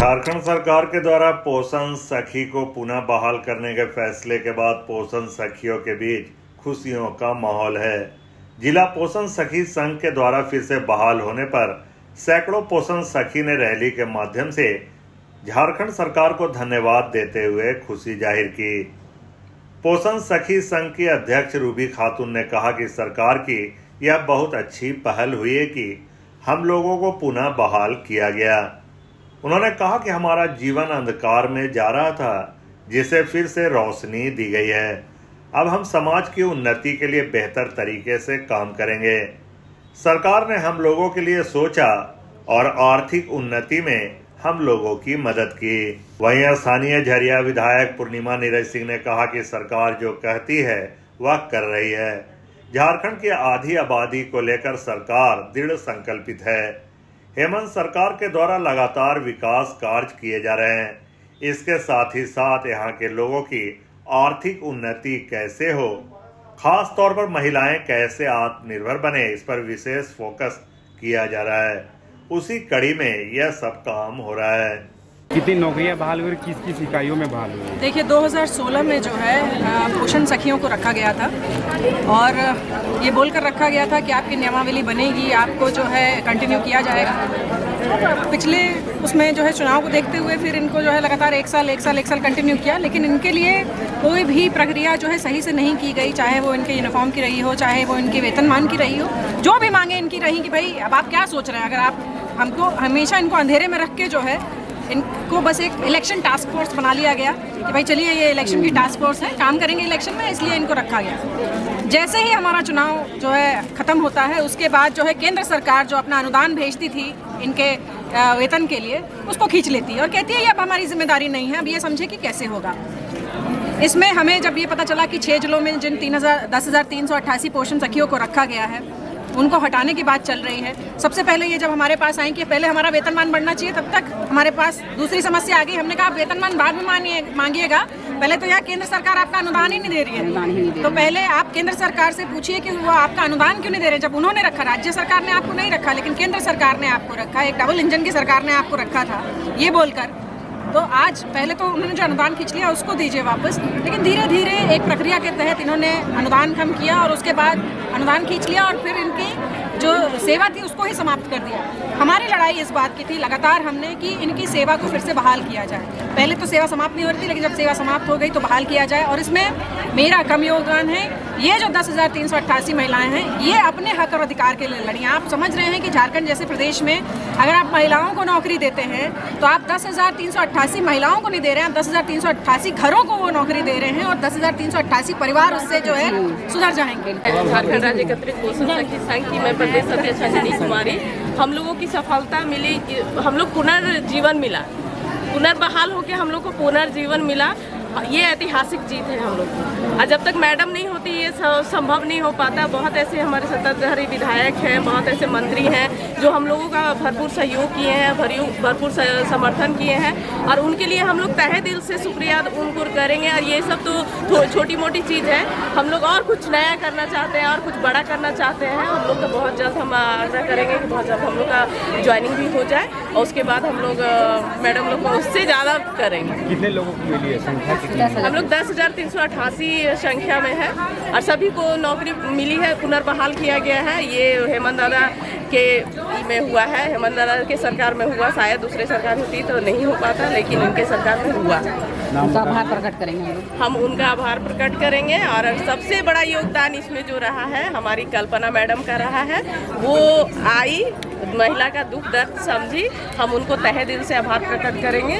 झारखंड सरकार के द्वारा पोषण सखी को पुनः बहाल करने के फैसले के बाद पोषण सखियों के बीच खुशियों का माहौल है। जिला पोषण सखी संघ के द्वारा फिर से बहाल होने पर सैकड़ों पोषण सखी ने रैली के माध्यम से झारखंड सरकार को धन्यवाद देते हुए खुशी जाहिर की। पोषण सखी संघ की अध्यक्ष रूबी खातून ने कहा कि सरकार की यह बहुत अच्छी पहल हुई है कि हम लोगों को पुनः बहाल किया गया। उन्होंने कहा कि हमारा जीवन अंधकार में जा रहा था, जिसे फिर से रोशनी दी गई है। अब हम समाज की उन्नति के लिए बेहतर तरीके से काम करेंगे। सरकार ने हम लोगों के लिए सोचा और आर्थिक उन्नति में हम लोगों की मदद की। वहीं स्थानीय झरिया विधायक पूर्णिमा नीरज सिंह ने कहा कि सरकार जो कहती है वह कर रही है। झारखंड की आधी आबादी को लेकर सरकार दृढ़ संकल्पित है। हेमंत सरकार के द्वारा लगातार विकास कार्य किए जा रहे हैं। इसके साथ ही साथ यहाँ के लोगों की आर्थिक उन्नति कैसे हो, खास तौर पर महिलाएं कैसे आत्मनिर्भर बने, इस पर विशेष फोकस किया जा रहा है। उसी कड़ी में यह सब काम हो रहा है। कितनी नौकरियां बहाल हुई, किस किस इकाइयों में बहाल हुई? देखिए 2016 में जो है पोषण सखियों को रखा गया था और ये बोलकर रखा गया था कि आपकी नियमावली बनेगी, आपको जो है कंटिन्यू किया जाएगा। पिछले उसमें जो है चुनाव को देखते हुए फिर इनको जो है लगातार एक साल कंटिन्यू किया, लेकिन इनके लिए कोई भी प्रक्रिया जो है सही से नहीं की गई। चाहे वो इनके यूनिफॉर्म की रही हो, चाहे वो इनके वेतनमान की रही हो, जो भी मांगे इनकी रही कि भाई अब आप क्या सोच रहे हैं। अगर आप हमको हमेशा इनको अंधेरे में रख के जो है इनको बस एक इलेक्शन टास्क फोर्स बना लिया गया कि भाई चलिए ये इलेक्शन की टास्क फोर्स है, काम करेंगे इलेक्शन में, इसलिए इनको रखा गया। जैसे ही हमारा चुनाव जो है ख़त्म होता है, उसके बाद जो है केंद्र सरकार जो अपना अनुदान भेजती थी इनके वेतन के लिए, उसको खींच लेती है और कहती है ये अब हमारी जिम्मेदारी नहीं है, अब ये समझे कि कैसे होगा। इसमें हमें जब ये पता चला कि 6 जिलों में जिन 10,388 पोषण सखियों को रखा गया है, उनको हटाने की बात चल रही है। सबसे पहले ये जब हमारे पास आई कि पहले हमारा वेतनमान बढ़ना चाहिए, तब तक हमारे पास दूसरी समस्या आ गई। हमने कहा वेतनमान बाद में मांगिएगा, पहले तो यह केंद्र सरकार आपका अनुदान ही नहीं दे रही है, तो पहले आप केंद्र सरकार से पूछिए कि वो आपका अनुदान क्यों नहीं दे रहे। जब उन्होंने रखा, राज्य सरकार ने आपको नहीं रखा लेकिन केंद्र सरकार ने आपको रखा, एक डबल इंजन की सरकार ने आपको रखा था, ये बोलकर तो आज पहले तो उन्होंने जो अनुदान खींच लिया उसको दीजिए वापस, लेकिन धीरे धीरे एक प्रक्रिया के तहत इन्होंने अनुदान कम किया और उसके बाद अनुदान खींच लिया और फिर इनकी जो सेवा थी उसको ही समाप्त कर दिया। हमारी लड़ाई इस बात की थी लगातार हमने कि इनकी सेवा को फिर से बहाल किया जाए। पहले तो सेवा समाप्त नहीं हो रही थी, लेकिन जब सेवा समाप्त हो गई तो बहाल किया जाए। और इसमें मेरा कम योगदान है। ये जो 10,388 महिलाएं हैं, ये अपने हक और अधिकार के लिए लड़ी। आप समझ रहे हैं कि झारखंड जैसे प्रदेश में अगर आप महिलाओं को नौकरी देते हैं तो आप 10,388 महिलाओं को नहीं दे रहे हैं, आप 10,388 घरों को वो नौकरी दे रहे हैं और 10,388 परिवार उससे जो है सुधर जाएंगे। झारखंड राज्य एकत्रित पोषण सखी संघ की मैं प्रदेश अध्यक्ष अंजनी कुमारी। हम लोगों की सफलता मिली, हम लोग पुनर्जीवन मिला, पुनर्बहाल होकर हम लोग को पुनर्जीवन मिला। ये ऐतिहासिक जीत है हम लोग की। और जब तक मैडम नहीं होती ये संभव नहीं हो पाता। बहुत ऐसे हमारे सत्ताधारी विधायक हैं, बहुत ऐसे मंत्री हैं जो हम लोगों का भरपूर सहयोग किए हैं, भरपूर समर्थन किए हैं और उनके लिए हम लोग तहे दिल से शुक्रिया उनको करेंगे। और ये सब तो छोटी मोटी चीज़ है, हम लोग और कुछ नया करना चाहते हैं और कुछ बड़ा करना चाहते हैं। हम लोग का बहुत जल्द हम आग्रह करेंगे कि बहुत जल्द हम लोग का ज्वाइनिंग भी हो जाए और उसके बाद हम लोग मैडम लोग को उससे ज़्यादा करेंगे। कितने लोगों को मिली है संख्या? हम लोग 10,388 संख्या में है और सभी को नौकरी मिली है, पुनर्बहाल किया गया है। ये हेमंत दादा के में हुआ है, हेमंत दादा के सरकार में हुआ, शायद दूसरे सरकार होती तो नहीं हो पाता, लेकिन इनके सरकार में हुआ। उनका आभार प्रकट करेंगे हम उनका आभार प्रकट करेंगे। और सबसे बड़ा योगदान इसमें जो रहा है हमारी कल्पना मैडम का रहा है। वो आई, महिला का दुख दर्द समझी, हम उनको तहे दिल से आभार प्रकट करेंगे